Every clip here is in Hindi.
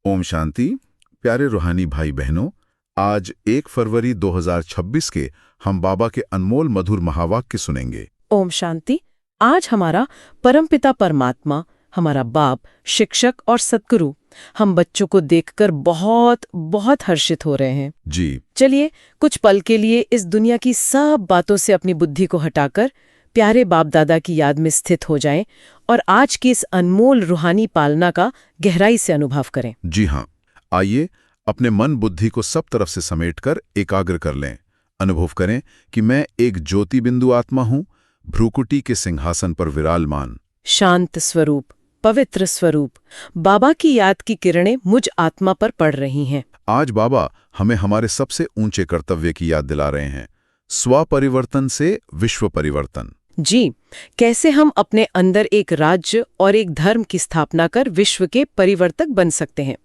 ओम शांति। प्यारे रूहानी भाई बहनों, आज 1 फरवरी 2026 के हम बाबा के अनमोल मधुर महावाक्य सुनेंगे। ओम शांति। आज हमारा परमपिता परमात्मा, हमारा बाप, शिक्षक और सद्गुरु हम बच्चों को देखकर बहुत बहुत हर्षित हो रहे हैं। जी। चलिए कुछ पल के लिए इस दुनिया की सब बातों से अपनी बुद्धि को हटाकर प्यारे बाप दादा की याद में स्थित हो जाएं और आज की इस अनमोल रूहानी पालना का गहराई से अनुभव करें। जी हाँ, आइए अपने मन बुद्धि को सब तरफ से समेटकर एकाग्र कर लें। अनुभव करें कि मैं एक ज्योति बिंदु आत्मा हूँ, भ्रूकुटी के सिंहासन पर विराजमान। शांत स्वरूप, पवित्र स्वरूप, बाबा की याद की किरणें मुझ आत्मा पर पड़ रही हैं। आज बाबा हमें हमारे सबसे ऊंचे कर्तव्य की याद दिला रहे हैं, स्व परिवर्तन से विश्व परिवर्तन। जी, कैसे हम अपने अंदर एक राज्य और एक धर्म की स्थापना कर विश्व के परिवर्तक बन सकते हैं।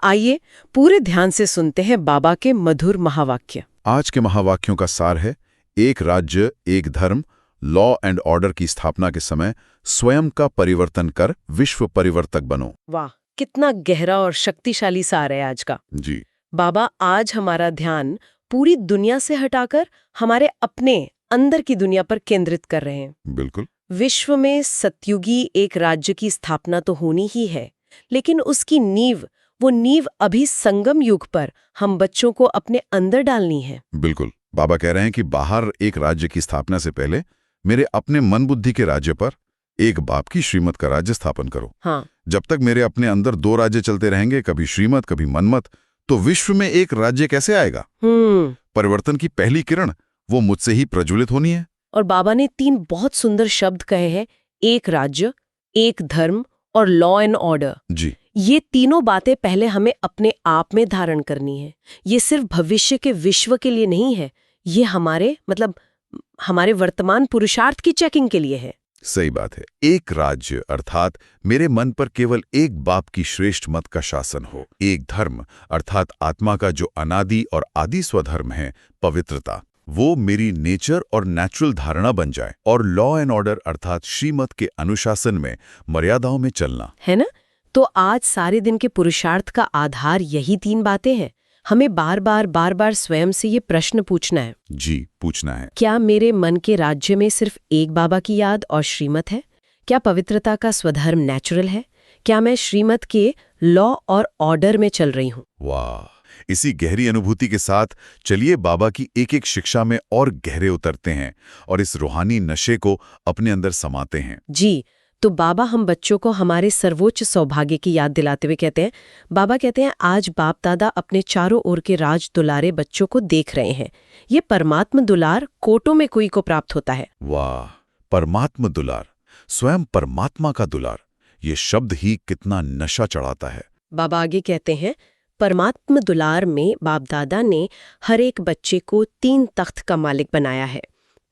आइए पूरे ध्यान से सुनते हैं बाबा के मधुर महावाक्य। आज के महावाक्यों का सार है, एक राज्य, एक धर्म, लॉ एंड ऑर्डर की स्थापना के समय स्वयं का परिवर्तन कर विश्व परिवर्तक बनो। वाह, कितना गहरा और शक्तिशाली सार है आज का। जी। बाबा आज हमारा ध्यान पूरी दुनिया से हटाकर हमारे अपने अंदर की दुनिया पर केंद्रित कर रहे हैं। बिल्कुल। विश्व में सतयुगी एक राज्य की स्थापना तो होनी ही है, लेकिन उसकी वो नींव अभी संगम युग पर हम बच्चों को अपने अंदर डालनी है। बिल्कुल। बाबा कह रहे हैं कि बाहर एक राज्य की स्थापना से पहले मेरे अपने मन बुद्धि के राज्य पर एक बाप की श्रीमत का राज्य स्थापन करो। हाँ। जब तक मेरे अपने अंदर 2 राज्य चलते रहेंगे, कभी श्रीमत कभी मनमत, तो विश्व में एक राज्य कैसे आएगा? परिवर्तन की पहली किरण वो मुझसे ही प्रज्वलित होनी है। और बाबा ने 3 बहुत सुंदर शब्द कहे हैं, एक राज्य, एक धर्म और लॉ एंड ऑर्डर। जी। ये तीनों बातें पहले हमें अपने आप में धारण करनी है। ये सिर्फ भविष्य के विश्व के लिए नहीं है, ये हमारे वर्तमान पुरुषार्थ की चेकिंग के लिए है। सही बात है। एक राज्य अर्थात मेरे मन पर केवल एक बाप की श्रेष्ठ मत का शासन हो। एक धर्म अर्थात आत्मा का जो अनादि और आदि स्वधर्म है, पवित्रता, वो मेरी नेचर और नेचुरल धारणा बन जाए। और लॉ एंड ऑर्डर अर्थात श्रीमत के अनुशासन में, मर्यादाओं में चलना है ना। तो आज सारे दिन के पुरुषार्थ का आधार यही 3 बातें हैं। हमें बार बार स्वयं से ये प्रश्न पूछना है। जी, पूछना है, क्या मेरे मन के राज्य में सिर्फ एक बाबा की याद और श्रीमत है? क्या पवित्रता का स्वधर्म नेचुरल है? क्या मैं श्रीमत के लॉ और ऑर्डर में चल रही हूँ? वाह। इसी गहरी अनुभूति के साथ चलिए बाबा की एक एक शिक्षा में और गहरे उतरते हैं और इस रूहानी नशे को अपने अंदर समाते हैं। जी, तो बाबा हम बच्चों को हमारे सर्वोच्च सौभाग्य की याद दिलाते हुए कहते हैं, बाबा कहते हैं आज बाप दादा अपने चारों ओर के राज दुलारे बच्चों को देख रहे हैं। ये परमात्म दुलार कोटों में कोई को प्राप्त होता है। वाह, परमात्म दुलार, स्वयं परमात्मा का दुलार, ये शब्द ही कितना नशा चढ़ाता है। बाबा आगे कहते हैं, परमात्म दुलार में बाप दादा ने हर एक बच्चे को 3 तख्त का मालिक बनाया है।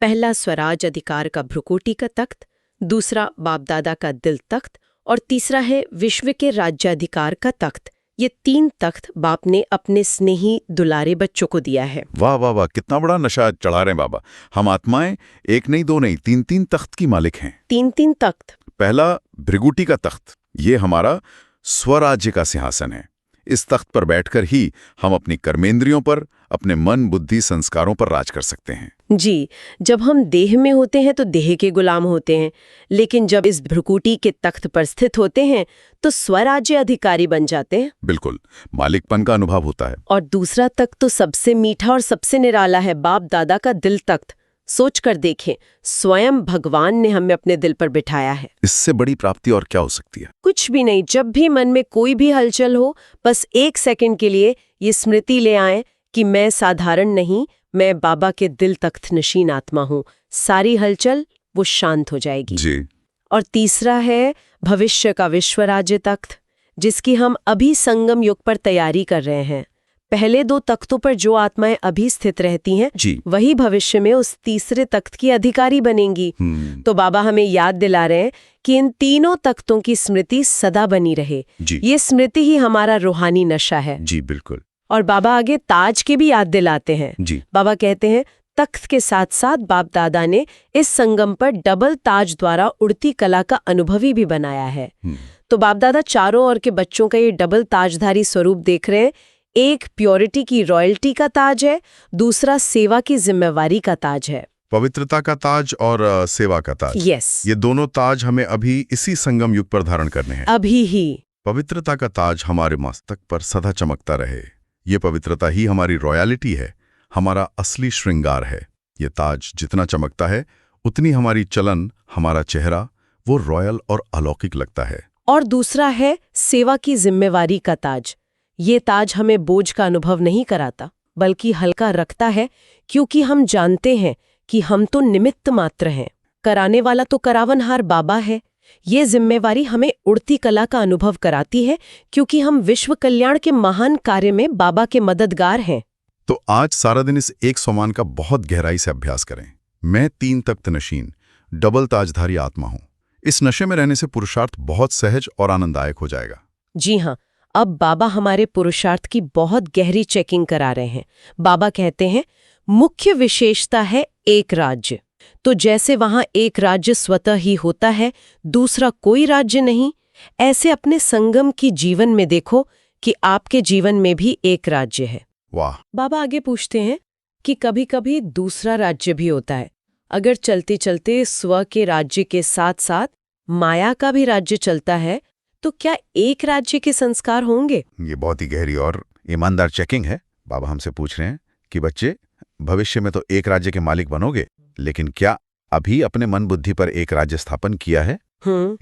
पहला स्वराज अधिकार का भ्रुकुटी का तख्त, दूसरा बाप दादा का दिल तख्त और तीसरा है विश्व के राज्याधिकार का तख्त। ये 3 तख्त बाप ने अपने स्नेही दुलारे बच्चों को दिया है। वाह वाह वाह, कितना बड़ा नशा चढ़ा रहे हैं बाबा। हम आत्माएं 1 नहीं 2 नहीं 3 तख्त की मालिक हैं। 3 तख्त। पहला भृगुटी का तख्त, ये हमारा स्वराज्य का सिंहासन है। इस तख्त पर बैठकर ही हम अपनी कर्मेंद्रियों पर, अपने मन बुद्धि संस्कारों पर राज कर सकते हैं। जी, जब हम देह में होते हैं तो देह के गुलाम होते हैं, लेकिन जब इस भ्रुकुटी के तख्त पर स्थित होते हैं तो स्वराज्य अधिकारी बन जाते हैं। बिल्कुल, मालिकपन का अनुभव होता है। और दूसरा तख्त तो सबसे मीठा और सबसे निराला है, बाप दादा का दिल तख्त। सोच कर देखें, स्वयं भगवान ने हमें अपने दिल पर बिठाया है। इससे बड़ी प्राप्ति और क्या हो सकती है? कुछ भी नहीं। जब भी मन में कोई भी हलचल हो, बस 1 सेकंड के लिए ये स्मृति ले आएं कि मैं साधारण नहीं, मैं बाबा के दिल तख्त नशीन आत्मा हूँ। सारी हलचल वो शांत हो जाएगी। जी। और तीसरा है भविष्य का विश्व राज्य तख्त, जिसकी हम अभी संगम युग पर तैयारी कर रहे हैं। पहले 2 तख्तों पर जो आत्माएं अभी स्थित रहती हैं, वही भविष्य में उस तीसरे तख्त की अधिकारी बनेंगी। तो बाबा हमें याद दिला रहे हैं कि इन तीनों तख्तों की स्मृति सदा बनी रहे। ये स्मृति ही हमारा रूहानी नशा है। जी बिल्कुल। और बाबा आगे ताज की भी याद दिलाते हैं। जी। बाबा कहते हैं, तख्त के साथ साथ बाप दादा ने इस संगम पर डबल ताज द्वारा उड़ती कला का अनुभवी भी बनाया है। तो बाप दादा चारों ओर के बच्चों का ये डबल ताजधारी स्वरूप देख रहे हैं। एक प्योरिटी की रॉयल्टी का ताज है, दूसरा सेवा की जिम्मेवारी का ताज है। पवित्रता का ताज और सेवा का ताज। यस, ये दोनों ताज हमें अभी इसी संगम युग पर धारण करने हैं। अभी ही। पवित्रता का ताज हमारे मस्तक पर सदा चमकता रहे। ये पवित्रता ही हमारी रॉयलिटी है, हमारा असली श्रृंगार है। ये ताज जितना चमकता है उतनी हमारी चलन, हमारा चेहरा वो रॉयल और अलौकिक लगता है। और दूसरा है सेवा की जिम्मेवारी का ताज। ये ताज हमें बोझ का अनुभव नहीं कराता, बल्कि हल्का रखता है, क्योंकि हम जानते हैं कि हम तो निमित्त मात्र हैं। कराने वाला तो करावनहार बाबा है। ये जिम्मेवारी हमें उड़ती कला का अनुभव कराती है, क्योंकि हम विश्व कल्याण के महान कार्य में बाबा के मददगार हैं। तो आज सारा दिन इस एक सोमान का बहुत गहराई से अभ्यास करें। मैं 3 तख्त नशीन, डबल ताजधारी आत्मा हूं। इस नशे में रहने से पुरुषार्थ बहुत सहज और आनंददायक हो जाएगा। जी हाँ, अब बाबा हमारे पुरुषार्थ की बहुत गहरी चेकिंग करा रहे हैं। बाबा कहते हैं मुख्य विशेषता है एक राज्य। तो जैसे वहां एक राज्य स्वतः ही होता है, दूसरा कोई राज्य नहीं, ऐसे अपने संगम की जीवन में देखो कि आपके जीवन में भी एक राज्य है। वाह। बाबा आगे पूछते हैं कि कभी-कभी दूसरा राज्य भी होता है। अगर चलते चलते स्व के राज्य के साथ साथ माया का भी राज्य चलता है, तो क्या एक राज्य के संस्कार होंगे? ये बहुत ही गहरी और ईमानदार चेकिंग है। बाबा हमसे पूछ रहे हैं कि बच्चे, भविष्य में तो एक राज्य के मालिक बनोगे, लेकिन क्या अभी अपने मन बुद्धि पर एक राज्य स्थापन किया है,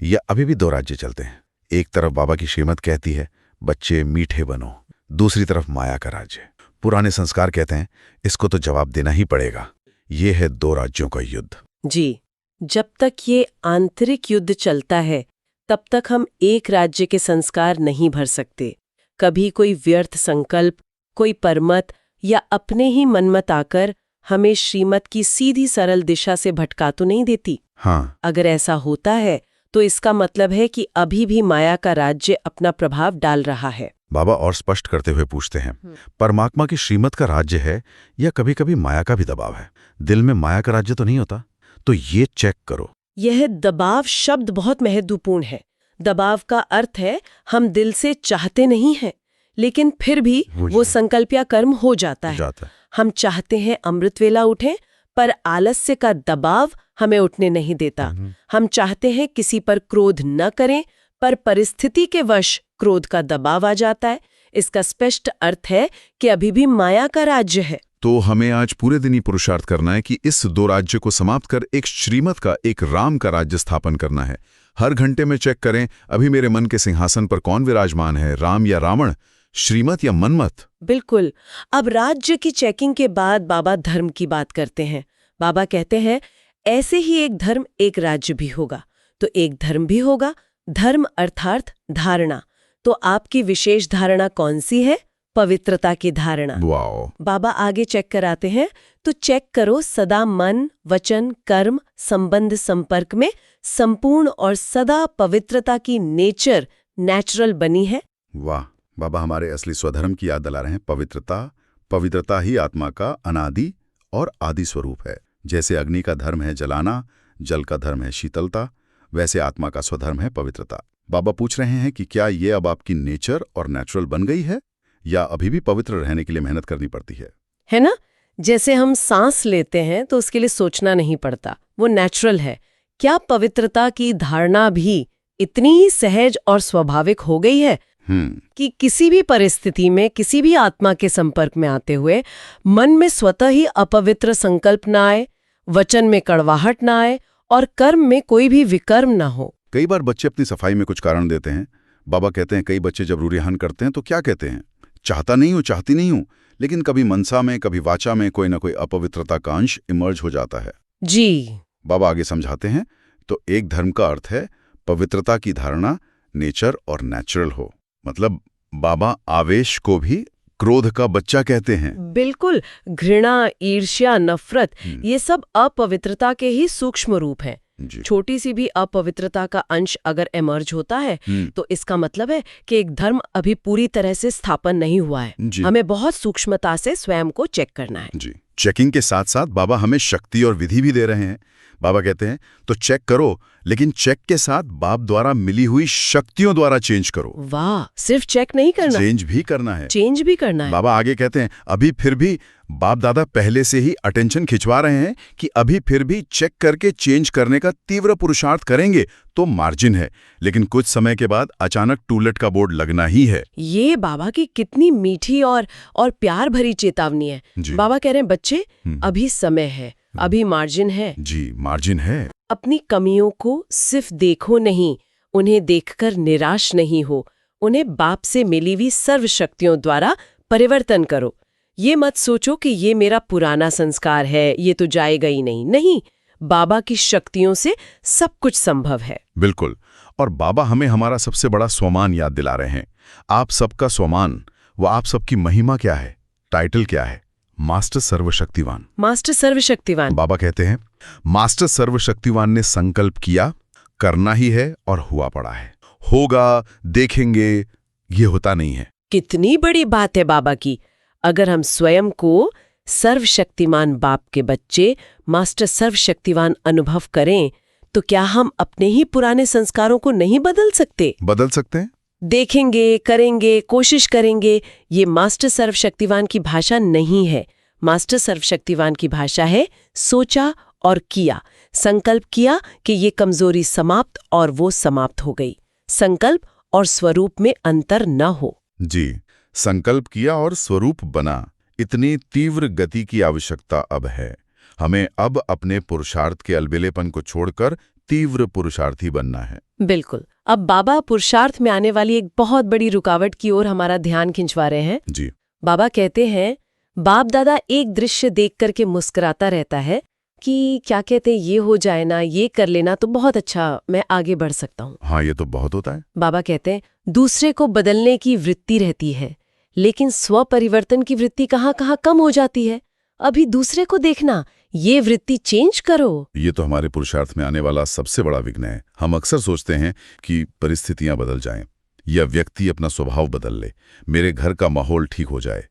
या अभी भी 2 राज्य चलते हैं? एक तरफ बाबा की श्रीमत कहती है बच्चे मीठे बनो, दूसरी तरफ माया का राज्य। पुराने संस्कार कहते हैं इसको तो जवाब देना ही पड़ेगा। ये है 2 राज्यों का युद्ध। जी, जब तक ये आंतरिक युद्ध चलता है तब तक हम एक राज्य के संस्कार नहीं भर सकते। कभी कोई व्यर्थ संकल्प, कोई परमत या अपने ही मनमत आकर हमें श्रीमत की सीधी सरल दिशा से भटका तो नहीं देती। हाँ। अगर ऐसा होता है तो इसका मतलब है कि अभी भी माया का राज्य अपना प्रभाव डाल रहा है। बाबा और स्पष्ट करते हुए पूछते हैं, परमात्मा की श्रीमत का राज्य है या कभी कभी माया का भी दबाव है? दिल में माया का राज्य तो नहीं होता? तो ये चेक करो। यह दबाव शब्द बहुत महत्वपूर्ण है। दबाव का अर्थ है हम दिल से चाहते नहीं हैं, लेकिन फिर भी वो संकल्प या कर्म हो जाता है। हम चाहते हैं अमृत वेला उठें, पर आलस्य का दबाव हमें उठने नहीं देता। हम चाहते हैं किसी पर क्रोध न करें, पर परिस्थिति के वश क्रोध का दबाव आ जाता है। इसका स्पष्ट अर्थ है कि अभी भी माया का राज्य है। तो हमें आज पूरे दिन ही पुरुषार्थ करना है कि इस 2 राज्य को समाप्त कर एक श्रीमत का, एक राम का राज्य स्थापन करना है। हर घंटे में चेक करें अभी मेरे मन के सिंहासन पर कौन विराजमान है, राम या रावण, श्रीमत या मनमत। बिल्कुल। अब राज्य की चेकिंग के बाद बाबा धर्म की बात करते हैं। बाबा कहते हैं ऐसे ही एक धर्म एक राज्य भी होगा, तो एक धर्म भी होगा। धर्म अर्थात धारणा। तो आपकी विशेष धारणा कौन सी है? पवित्रता की धारणा। वाओ। बाबा आगे चेक कराते हैं, तो चेक करो सदा मन, वचन, कर्म, संबंध, संपर्क में संपूर्ण और सदा पवित्रता की नेचर नेचुरल बनी है। वाह। बाबा हमारे असली स्वधर्म की याद दिला रहे हैं। पवित्रता ही आत्मा का अनादि और आदि स्वरूप है। जैसे अग्नि का धर्म है जलाना, जल का धर्म है शीतलता, वैसे आत्मा का स्वधर्म है पवित्रता। बाबा पूछ रहे हैं कि क्या ये अब आपकी नेचर और नेचुरल बन गई है, या अभी भी पवित्र रहने के लिए मेहनत करनी पड़ती है ना? जैसे हम सांस लेते हैं तो उसके लिए सोचना नहीं पड़ता, वो नेचुरल है। क्या पवित्रता की धारणा भी इतनी ही सहज और स्वाभाविक हो गई है कि किसी भी परिस्थिति में, किसी भी आत्मा के संपर्क में आते हुए मन में स्वतः ही अपवित्र संकल्प ना आए, वचन में कड़वाहट ना आए और कर्म में कोई भी विकर्म ना हो? कई बार बच्चे अपनी सफाई में कुछ कारण देते हैं। बाबा कहते हैं कई बच्चे जब रूरियाहन करते हैं तो क्या कहते हैं, चाहता नहीं हूं, चाहती नहीं हूं, लेकिन कभी मनसा में, कभी वाचा में कोई ना कोई अपवित्रता का अंश इमर्ज हो जाता है। जी। बाबा आगे समझाते हैं, तो एक धर्म का अर्थ है पवित्रता की धारणा नेचर और नेचुरल हो। मतलब बाबा आवेश को भी क्रोध का बच्चा कहते हैं। बिल्कुल। घृणा, ईर्ष्या, नफरत, ये सब अपवित्रता के ही सूक्ष्म रूप हैं। छोटी सी भी अपवित्रता का अंश अगर इमर्ज होता है तो इसका मतलब है कि एक धर्म अभी पूरी तरह से स्थापन नहीं हुआ है। हमें बहुत सूक्ष्मता से स्वयं को चेक करना है। चेकिंग के साथ साथ बाबा हमें शक्ति और विधि भी दे रहे हैं। बाबा कहते हैं तो चेक करो, लेकिन चेक के साथ बाप द्वारा मिली हुई शक्तियों द्वारा चेंज करो। वाह, सिर्फ चेक नहीं करना, चेंज भी करना है। चेंज भी करना है। बाबा आगे कहते हैं अभी फिर भी बाप दादा पहले से ही अटेंशन खिंचवा रहे हैं कि अभी फिर भी चेक करके चेंज करने का तीव्र पुरुषार्थ करेंगे तो मार्जिन है, लेकिन कुछ समय के बाद अचानक टूलेट का बोर्ड लगना ही है। ये बाबा की कितनी मीठी और प्यार भरी चेतावनी है। बाबा कह रहे हैं बच्चे अभी समय है, अभी मार्जिन है। जी, मार्जिन है। अपनी कमियों को सिर्फ देखो नहीं, उन्हें देखकर निराश नहीं हो, उन्हें बाप से मिली हुई सर्व शक्तियों द्वारा परिवर्तन करो। ये मत सोचो कि ये मेरा पुराना संस्कार है, ये तो जाएगा ही नहीं। नहीं, बाबा की शक्तियों से सब कुछ संभव है। बिल्कुल। और बाबा हमें हमारा सबसे बड़ा स्वमान याद दिला रहे हैं। आप सबका स्वमान, वो आप सबकी महिमा क्या है, टाइटल क्या है? मास्टर सर्वशक्तिवान। मास्टर सर्वशक्तिवान। बाबा कहते हैं मास्टर सर्वशक्तिवान ने संकल्प किया, करना ही है और हुआ पड़ा है। होगा, देखेंगे, ये होता नहीं है। कितनी बड़ी बात है बाबा की। अगर हम स्वयं को सर्वशक्तिमान बाप के बच्चे मास्टर सर्वशक्तिवान अनुभव करें तो क्या हम अपने ही पुराने संस्कारों को नहीं बदल सकते? बदल सकते हैं। देखेंगे, करेंगे, कोशिश करेंगे, ये मास्टर सर्वशक्तिवान की भाषा नहीं है। मास्टर सर्वशक्तिवान की भाषा है सोचा और किया, संकल्प किया कि ये कमजोरी समाप्त और वो समाप्त हो गई। संकल्प और स्वरूप में अंतर न हो। जी, संकल्प किया और स्वरूप बना। इतनी तीव्र गति की आवश्यकता अब है। हमें अब अपने पुरुषार्थ के अलबेलेपन को छोड़कर तीव्र पुरुषार्थी बनना है। बिल्कुल। अब बाबा पुरुषार्थ में आने वाली एक बहुत बड़ी रुकावट की ओर हमारा ध्यान खिंचवा रहे हैं। जी। बाबा कहते हैं बाप दादा एक दृश्य देख करके मुस्कुराता रहता है कि क्या कहते हैं, ये हो जाए ना, ये कर लेना तो बहुत अच्छा, मैं आगे बढ़ सकता हूँ। हाँ, ये तो बहुत होता है। बाबा कहते हैं दूसरे को बदलने की वृत्ति रहती है, लेकिन स्व परिवर्तन की वृत्ति कहाँ कहाँ कम हो जाती है। अभी दूसरे को देखना, ये वृत्ति चेंज करो। ये तो हमारे पुरुषार्थ में आने वाला सबसे बड़ा विघ्न है। हम अक्सर सोचते हैं कि परिस्थितियां बदल जाएं या व्यक्ति अपना स्वभाव बदल ले, मेरे घर का माहौल ठीक हो जाए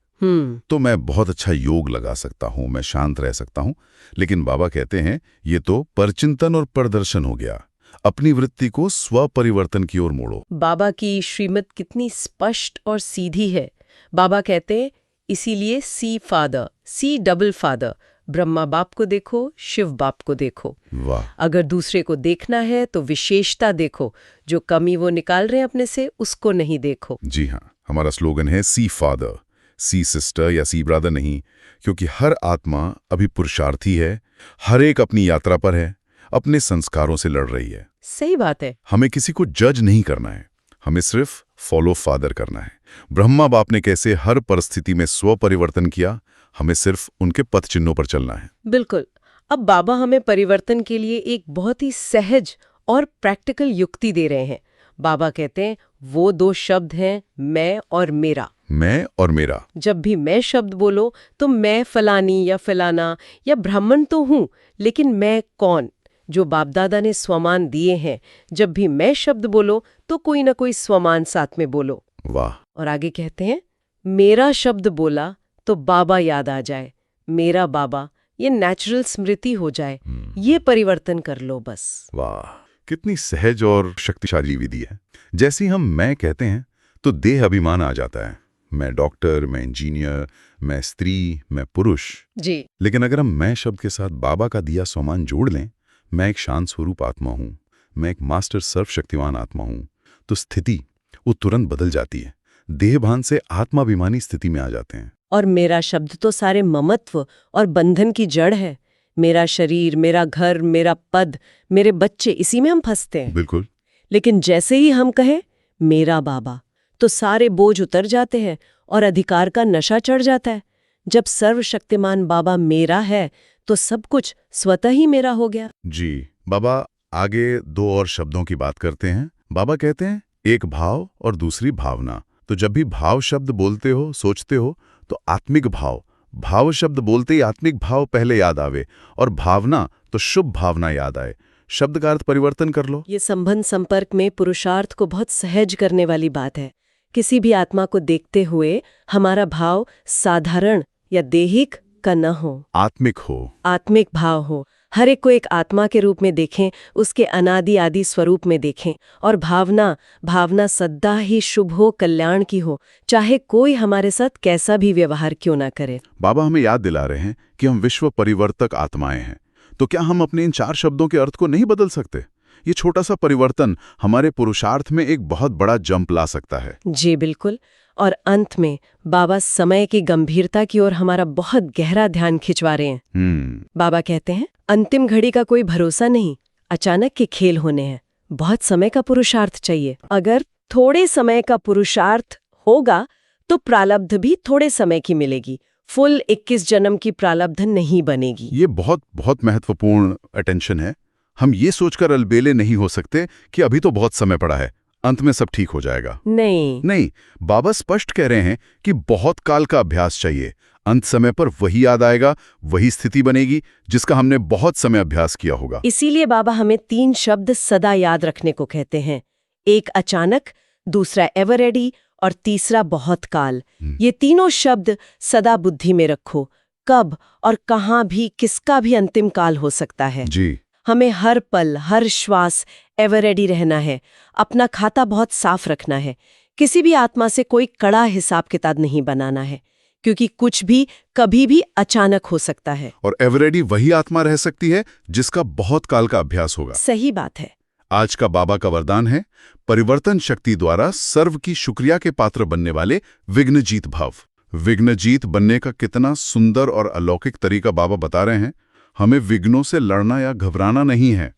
तो मैं बहुत अच्छा योग लगा सकता हूँ, मैं शांत रह सकता हूँ। लेकिन बाबा कहते हैं ये तो परचिंतन और प्रदर्शन हो गया। अपनी वृत्ति को स्व परिवर्तन की ओर मोड़ो। बाबा की श्रीमत कितनी स्पष्ट और सीधी है। बाबा कहते हैं इसीलिए see father, see double father, Brahma बाप को देखो, शिव बाप को देखो। वाह। अगर दूसरे को देखना है तो विशेषता देखो, जो कमी वो निकाल रहे हैं अपने से उसको नहीं देखो। जी हाँ, हमारा स्लोगन है सी फादर, सी सिस्टर या सी ब्रदर नहीं, क्योंकि हर आत्मा अभी पुरुषार्थी है, हर एक अपनी यात्रा पर है, अपने संस्कारों से लड़ रही है। सही बात है। हमें किसी को जज नहीं करना है, हमें सिर्फ फॉलो फादर करना है। ब्रह्मा बाप ने कैसे हर परिस्थिति में स्व परिवर्तन किया, हमें सिर्फ उनके पथ चिन्हों पर चलना है। बिल्कुल। अब बाबा हमें परिवर्तन के लिए एक बहुत ही सहज और प्रैक्टिकल युक्ति दे रहे हैं। बाबा कहते हैं वो दो शब्द हैं, मैं और मेरा। मैं और मेरा। जब भी मैं शब्द बोलो तो मैं फलानी या फलाना या ब्राह्मण तो हूं, लेकिन मैं कौन, जो बाप दादा ने स्वमान दिए हैं। जब भी मैं शब्द बोलो तो कोई ना कोई स्वमान साथ में बोलो। वाह। और आगे कहते हैं मेरा शब्द बोला तो बाबा याद आ जाए, मेरा बाबा, ये नेचुरल स्मृति हो जाए। ये परिवर्तन कर लो बस। वाह, कितनी सहज और शक्तिशाली विधि है। जैसी हम मैं कहते हैं तो देह अभिमान आ जाता है। मैं डॉक्टर, मैं इंजीनियर, मैं स्त्री, मैं पुरुष। जी। लेकिन अगर हम मैं शब्द के साथ बाबा का दिया स्वमान जोड़ लें, मैं एक शांत स्वरूप आत्मा हूँ, मैं एक मास्टर सर्वशक्तिवान आत्मा हूँ, तो स्थिति वो तुरंत बदल जाती है। देहभान से आत्माभिमानी स्थिति में आ जाते हैं। और मेरा शब्द तो सारे ममत्व और बंधन की जड़ है। मेरा शरीर, मेरा घर, मेरा पद, मेरे बच्चे, इसी में हम फंसते हैं। बिल्कुल। लेकिन जैसे ही हम कहें मेरा बाबा, तो सारे बोझ उतर जाते हैं और अधिकार का नशा चढ़ जाता है। जब सर्वशक्तिमान बाबा मेरा है तो सब कुछ स्वतः ही मेरा हो गया। जी। बाबा आगे दो और शब्दों की बात करते हैं। बाबा कहते हैं एक भाव और दूसरी भावना। तो जब भी भाव शब्द बोलते हो, सोचते हो, तो आत्मिक भाव, भाव शब्द बोलते ही आत्मिक भाव पहले याद आवे, और भावना तो शुभ भावना याद आए। शब्द का अर्थ परिवर्तन कर लो। ये संबंध संपर्क में पुरुषार्थ को बहुत सहज करने वाली बात है। किसी भी आत्मा को देखते हुए हमारा भाव साधारण या देहिक का न हो, आत्मिक हो। आत्मिक भाव हो। हर एक को एक आत्मा के रूप में देखें, उसके अनादि आदि स्वरूप में देखें, और भावना सदा ही शुभ हो, कल्याण की हो, चाहे कोई हमारे साथ कैसा भी व्यवहार क्यों ना करे। बाबा हमें याद दिला रहे हैं कि हम विश्व परिवर्तक आत्माएं हैं। तो क्या हम अपने इन 4 शब्दों के अर्थ को नहीं बदल सकते? ये छोटा सा परिवर्तन हमारे पुरुषार्थ में एक बहुत बड़ा जंप ला सकता है। जी बिल्कुल। और अंत में बाबा समय की गंभीरता की ओर हमारा बहुत गहरा ध्यान खिंचवा रहे हैं। बाबा कहते हैं, अंतिम घड़ी का कोई भरोसा नहीं, अचानक के खेल होने हैं, बहुत समय का पुरुषार्थ चाहिए। अगर थोड़े समय का पुरुषार्थ होगा तो प्रारब्ध भी थोड़े समय की मिलेगी, फुल 21 जन्म की प्रारब्ध नहीं बनेगी। ये बहुत बहुत महत्वपूर्ण अटेंशन है। हम ये सोचकर अलबेले नहीं हो सकते कि अभी तो बहुत समय पड़ा है, अंत में सब ठीक हो जाएगा। नहीं, बाबा स्पष्ट कह रहे हैं कि बहुत काल का अभ्यास चाहिए। अंत समय पर वही याद आएगा, वही स्थिति बनेगी जिसका हमने बहुत समय अभ्यास किया होगा। इसीलिए बाबा हमें 3 शब्द सदा याद रखने को कहते हैं, एक अचानक, दूसरा एवर रेडी और तीसरा बहुत काल। ये तीनों शब्द सदा बुद्धि में रखो, कब और कहाँ भी किसका भी अंतिम काल हो सकता है। जी, हमें हर पल, हर श्वास एवर रेडी रहना है, अपना खाता बहुत साफ रखना है, किसी भी आत्मा से कोई कड़ा हिसाब किताब नहीं बनाना है, क्योंकि कुछ भी कभी भी अचानक हो सकता है। और एवर रेडी वही आत्मा रह सकती है जिसका बहुत काल का अभ्यास होगा। सही बात है। आज का बाबा का वरदान है, परिवर्तन शक्ति द्वारा सर्व की शुक्रिया के पात्र बनने वाले विघ्नजीत भव। विघ्नजीत बनने का कितना सुंदर और अलौकिक तरीका बाबा बता रहे हैं। हमें विघ्नों से लड़ना या घबराना नहीं है,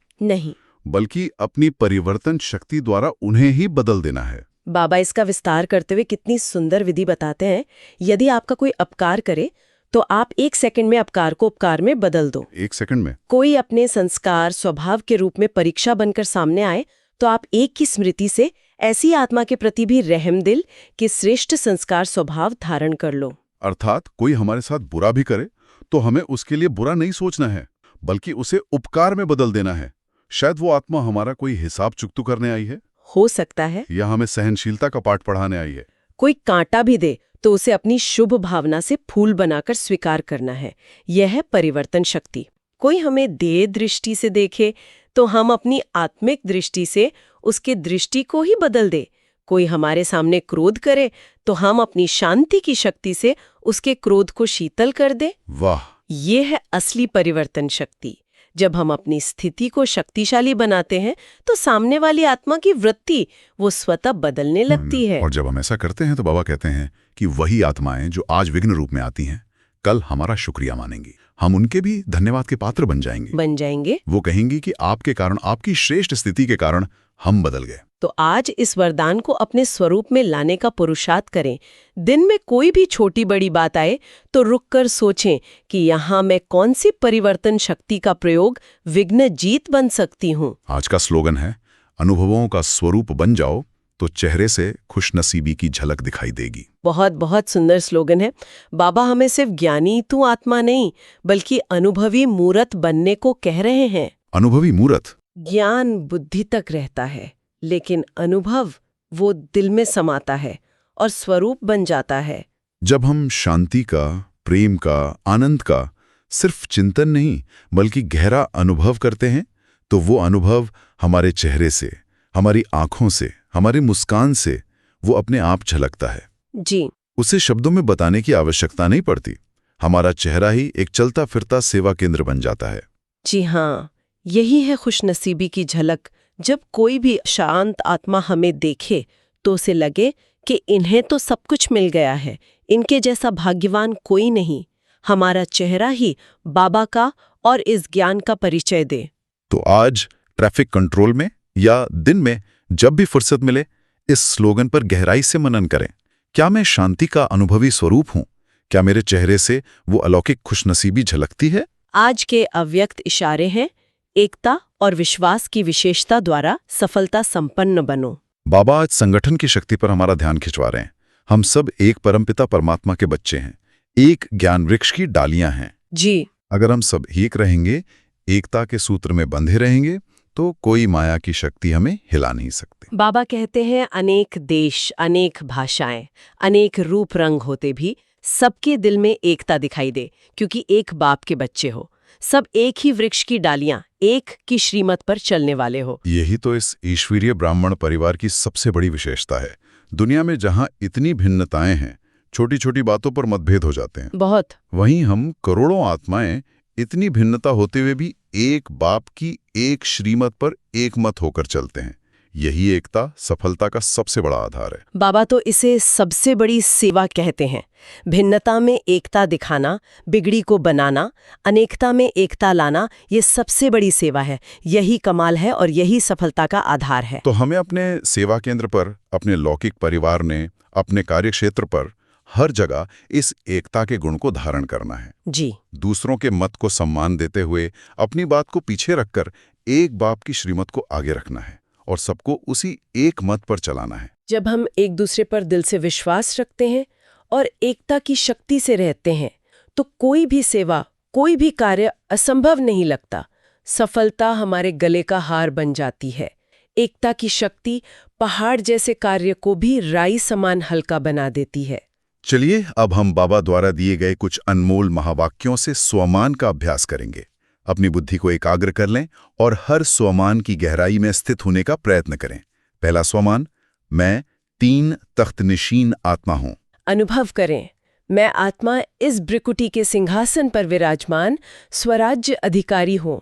बल्कि अपनी परिवर्तन शक्ति द्वारा उन्हें ही बदल देना है। बाबा इसका विस्तार करते हुए कितनी सुंदर विधि बताते हैं। यदि आपका कोई अपकार करे तो आप 1 सेकंड में अपकार को उपकार में बदल दो। 1 सेकंड में? कोई अपने संस्कार स्वभाव के रूप में परीक्षा बनकर सामने आए तो आप एक की स्मृति से ऐसी आत्मा के प्रति भी रहमदिल के श्रेष्ठ संस्कार स्वभाव धारण कर लो। अर्थात कोई हमारे साथ बुरा भी करे तो हमें उसके लिए बुरा नहीं सोचना है, बल्कि उसे उपकार में बदल देना है। शायद वो आत्मा हमारा कोई हिसाब चुकतू करने आई है, हो सकता है, या हमें सहनशीलता का पाठ पढ़ाने आई है। कोई कांटा भी दे तो उसे अपनी शुभ भावना से फूल बनाकर स्वीकार करना है। यह है परिवर्तन शक्ति। कोई हमें देह दृष्टि से देखे तो हम अपनी आत्मिक दृष्टि से उसके दृष्टि को ही बदल दे। कोई हमारे सामने क्रोध करे तो हम अपनी शांति की शक्ति से उसके क्रोध को शीतल कर दे। वाह! ये है असली परिवर्तन शक्ति। जब हम अपनी स्थिति को शक्तिशाली बनाते हैं तो सामने वाली आत्मा की वृत्ति वो स्वतः बदलने लगती है। और जब हम ऐसा करते हैं तो बाबा कहते हैं कि वही आत्माएं जो आज विघ्न रूप में आती हैं, कल हमारा शुक्रिया मानेंगी। हम उनके भी धन्यवाद के पात्र बन जाएंगे। वो कहेंगी कि आपके कारण, आपकी श्रेष्ठ स्थिति के कारण हम बदल गए। तो आज इस वरदान को अपने स्वरूप में लाने का पुरुषार्थ करें। दिन में कोई भी छोटी बड़ी बात आए तो रुककर सोचें कि यहाँ मैं कौन सी परिवर्तन शक्ति का प्रयोग विघ्न जीत बन सकती हूँ। आज का स्लोगन है, अनुभवों का स्वरूप बन जाओ तो चेहरे से खुशनसीबी की झलक दिखाई देगी। बहुत बहुत सुंदर स्लोगन है। बाबा हमें सिर्फ ज्ञानी तू आत्मा नहीं, बल्कि अनुभवी मूर्त बनने को कह रहे हैं। अनुभवी मूर्त? ज्ञान बुद्धि तक रहता है, लेकिन अनुभव वो दिल में समाता है और स्वरूप बन जाता है। जब हम शांति का, प्रेम का, आनंद का सिर्फ चिंतन नहीं बल्कि गहरा अनुभव करते हैं तो वो अनुभव हमारे चेहरे से, हमारी आंखों से, हमारी मुस्कान से वो अपने आप झलकता है। जी, उसे शब्दों में बताने की आवश्यकता नहीं पड़ती। हमारा चेहरा ही एक चलता फिरता सेवा केंद्र बन जाता है। जी हाँ, यही है खुशनसीबी की झलक। जब कोई भी शांत आत्मा हमें देखे तो उसे लगे कि इन्हें तो सब कुछ मिल गया है, इनके जैसा भाग्यवान कोई नहीं। हमारा चेहरा ही बाबा का और इस ज्ञान का परिचय दे। तो आज ट्रैफिक कंट्रोल में या दिन में जब भी फुर्सत मिले, इस स्लोगन पर गहराई से मनन करें। क्या मैं शांति का अनुभवी स्वरूप हूँ? क्या मेरे चेहरे से वो अलौकिक खुशनसीबी झलकती है? आज के अव्यक्त इशारे हैं, एकता और विश्वास की विशेषता द्वारा सफलता संपन्न बनो। बाबा आज संगठन की शक्ति पर हमारा ध्यान खिंचवा रहे हैं। हम सब एक परमपिता परमात्मा के बच्चे हैं, एक ज्ञान वृक्ष की डालियां हैं। जी, अगर हम सब एक रहेंगे, एकता के सूत्र में बंधे रहेंगे, तो कोई माया की शक्ति हमें हिला नहीं सकती। बाबा कहते हैं, अनेक देश, अनेक भाषाएं, अनेक रूप रंग होते भी सबके दिल में एकता दिखाई दे, क्योंकि एक बाप के बच्चे हो। सब एक ही वृक्ष की डालियां, एक की श्रीमत पर चलने वाले हो। यही तो इस ईश्वरीय ब्राह्मण परिवार की सबसे बड़ी विशेषता है। दुनिया में जहां इतनी भिन्नताएं हैं, छोटी छोटी बातों पर मतभेद हो जाते हैं, बहुत। वहीं हम करोड़ों आत्माएं इतनी भिन्नता होते हुए भी एक बाप की एक श्रीमत पर एक मत होकर चलते हैं। यही एकता सफलता का सबसे बड़ा आधार है। बाबा तो इसे सबसे बड़ी सेवा कहते हैं। भिन्नता में एकता दिखाना, बिगड़ी को बनाना, अनेकता में एकता लाना, ये सबसे बड़ी सेवा है। यही कमाल है और यही सफलता का आधार है। तो हमें अपने सेवा केंद्र पर, अपने लौकिक परिवार ने, अपने कार्यक्षेत्र पर, हर जगह इस एकता के गुण को धारण करना है। जी। दूसरों के मत को सम्मान देते हुए अपनी बात को पीछे रखकर एक बाप की श्रीमत को आगे रखना है और सबको उसी एक मत पर चलाना है। जब हम एक दूसरे पर दिल से विश्वास रखते हैं और एकता की शक्ति से रहते हैं, तो कोई भी सेवा, कोई भी कार्य असंभव नहीं लगता। सफलता हमारे गले का हार बन जाती है। एकता की शक्ति पहाड़ जैसे कार्य को भी राई समान हल्का बना देती है। चलिए अब हम बाबा द्वारा दिए गए कुछ अनमोल महावाक्यों से स्वमान का अभ्यास करेंगे। अपनी बुद्धि को एकाग्र कर लें और हर स्वमान की गहराई में स्थित होने का प्रयत्न करें। पहला स्वमान, मैं 3 तख्तनशीन आत्मा हूं। अनुभव करें, मैं आत्मा इस भ्रिकुटी के सिंहासन पर विराजमान स्वराज्य अधिकारी हूं।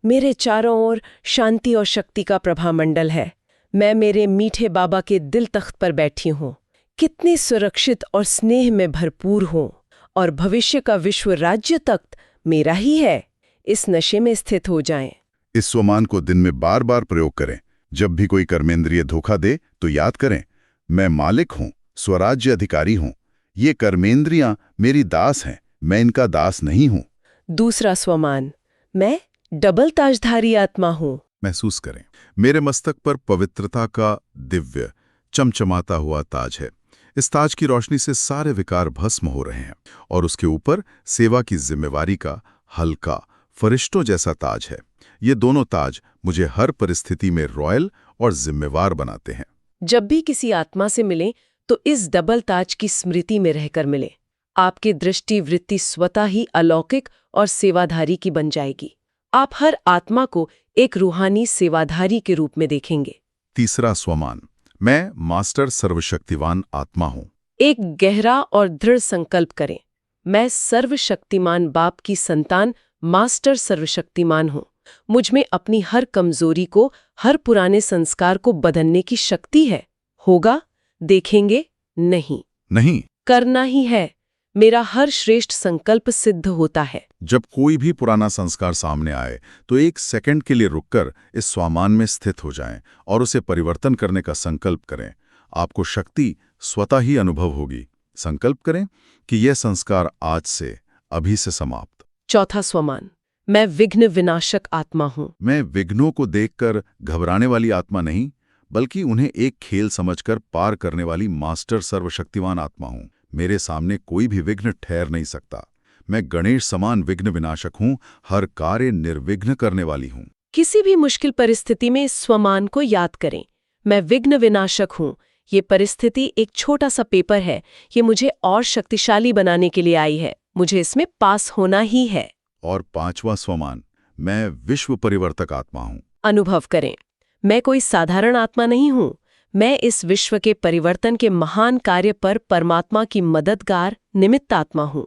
मेरे चारों ओर शांति और शक्ति का प्रभामंडल है। मैं मेरे मीठे बाबा के दिल तख्त पर बैठी हूं। कितनी सुरक्षित और स्नेह में भरपूर हूं और भविष्य का विश्व राज्य तख्त मेरा ही है। इस नशे में स्थित हो जाएं। इस स्वमान को दिन में बार बार प्रयोग करें। जब भी कोई कर्मेंद्रिय धोखा दे तो याद करें, मैं मालिक हूं, स्वराज्य अधिकारी हूं। ये कर्मेंद्रियां मेरी दास हैं, मैं इनका दास नहीं हूं। दूसरा स्वमान, मैं डबल ताजधारी आत्मा हूं। महसूस करें, मेरे मस्तक पर पवित्रता का दिव्य चमचमाता हुआ ताज है। इस ताज की रोशनी से सारे विकार भस्म हो रहे हैं और उसके ऊपर सेवा की जिम्मेवारी का हल्का फरिश्तों जैसा ताज है। ये दोनों ताज मुझे हर परिस्थिति में रॉयल और जिम्मेवार बनाते हैं। जब भी किसी आत्मा से मिलें तो इस डबल ताज की स्मृति में रहकर मिलें। आपकी दृष्टि वृत्ति स्वतः ही अलौकिक और सेवाधारी की बन जाएगी। आप हर आत्मा को एक रूहानी सेवाधारी के रूप में देखेंगे। तीसरा स्वमान, मैं मास्टर सर्वशक्तिवान आत्मा हूं। एक गहरा और दृढ़ संकल्प करें, मैं सर्वशक्तिमान बाप की संतान मास्टर सर्वशक्तिमान हूं। मुझ में अपनी हर कमजोरी को, हर पुराने संस्कार को बदलने की शक्ति है। होगा? देखेंगे? नहीं, करना ही है। मेरा हर श्रेष्ठ संकल्प सिद्ध होता है। जब कोई भी पुराना संस्कार सामने आए तो 1 सेकंड के लिए रुककर इस स्वामान में स्थित हो जाएं और उसे परिवर्तन करने का संकल्प करें। आपको शक्ति स्वतः ही अनुभव होगी। संकल्प करें कि यह संस्कार आज से, अभी से समाप्त। चौथा स्वमान, मैं विघ्न विनाशक आत्मा हूं। मैं विघ्नों को देखकर घबराने वाली आत्मा नहीं, बल्कि उन्हें एक खेल समझकर पार करने वाली मास्टर सर्वशक्तिवान आत्मा हूं। मेरे सामने कोई भी विघ्न ठहर नहीं सकता। मैं गणेश समान विघ्न विनाशक हूं, हर कार्य निर्विघ्न करने वाली हूं। किसी भी मुश्किल परिस्थिति में स्वमान को याद करें, मैं विघ्न विनाशक हूं। ये परिस्थिति एक छोटा सा पेपर है। ये मुझे और शक्तिशाली बनाने के लिए आई है। मुझे इसमें पास होना ही है। और 5वां स्वमान, मैं विश्व परिवर्तक आत्मा हूं। अनुभव करें, मैं कोई साधारण आत्मा नहीं हूं। मैं इस विश्व के परिवर्तन के महान कार्य पर परमात्मा की मददगार निमित्त आत्मा हूं।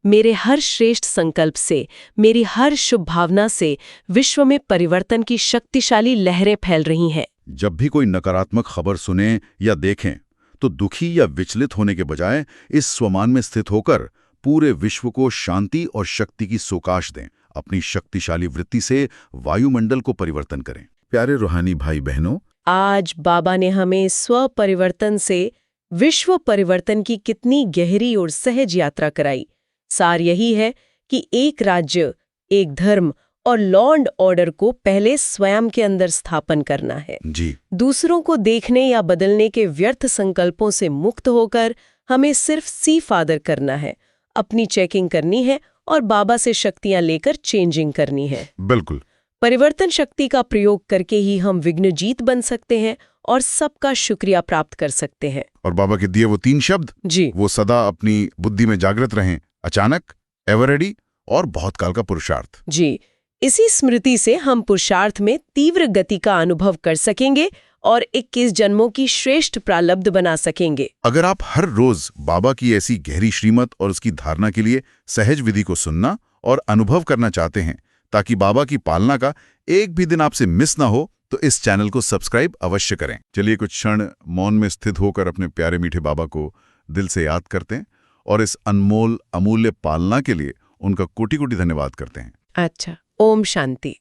मेरे हर श्रेष्ठ संकल्प से, मेरी हर शुभ भावना से विश्व में परिवर्तन की शक्तिशाली लहरें फैल रही हैं। जब भी कोई नकारात्मक खबर सुने या देखें तो दुखी या विचलित होने के बजाय इस स्वमान में स्थित होकर पूरे विश्व को शांति और शक्ति की सोकाश दें। अपनी शक्तिशाली वृत्ति से वायुमंडल को परिवर्तन करें। प्यारे रूहानी भाई बहनों, आज बाबा ने हमें स्व परिवर्तन से विश्व परिवर्तन की कितनी गहरी और सहज यात्रा कराई। सार यही है कि एक राज्य, एक धर्म और लॉ एंड ऑर्डर को पहले स्वयं के अंदर स्थापन करना है। जी। दूसरों को देखने या बदलने के व्यर्थ संकल्पों से मुक्त होकर हमें सिर्फ सी फादर करना है, अपनी चेकिंग करनी है और बाबा से शक्तियां लेकर चेंजिंग करनी है। बिल्कुल। परिवर्तन शक्ति का प्रयोग करके ही हम विघ्नजीत बन सकते हैं और सबका शुक्रिया प्राप्त कर सकते हैं। और बाबा के दिए वो 3 शब्द, जी, वो सदा अपनी बुद्धि में जागृत रहें। अचानक, एवर रेडी और बहुत काल का पुरुषार्थ। जी, इसी स्मृति से हम पुरुषार्थ में तीव्र गति का अनुभव कर सकेंगे और 21 जन्मों की श्रेष्ठ प्रालब्ध बना सकेंगे। अगर आप हर रोज बाबा की ऐसी गहरी श्रीमत और उसकी धारणा के लिए सहज विधि को सुनना और अनुभव करना चाहते हैं, ताकि बाबा की पालना का एक भी दिन आपसे मिस ना हो, तो इस चैनल को सब्सक्राइब अवश्य करें। चलिए कुछ क्षण मौन में स्थित होकर अपने प्यारे मीठे बाबा को दिल से याद करते हैं और इस अनमोल अमूल्य पालना के लिए उनका कोटि-कोटि धन्यवाद करते हैं। अच्छा, ओम शांति।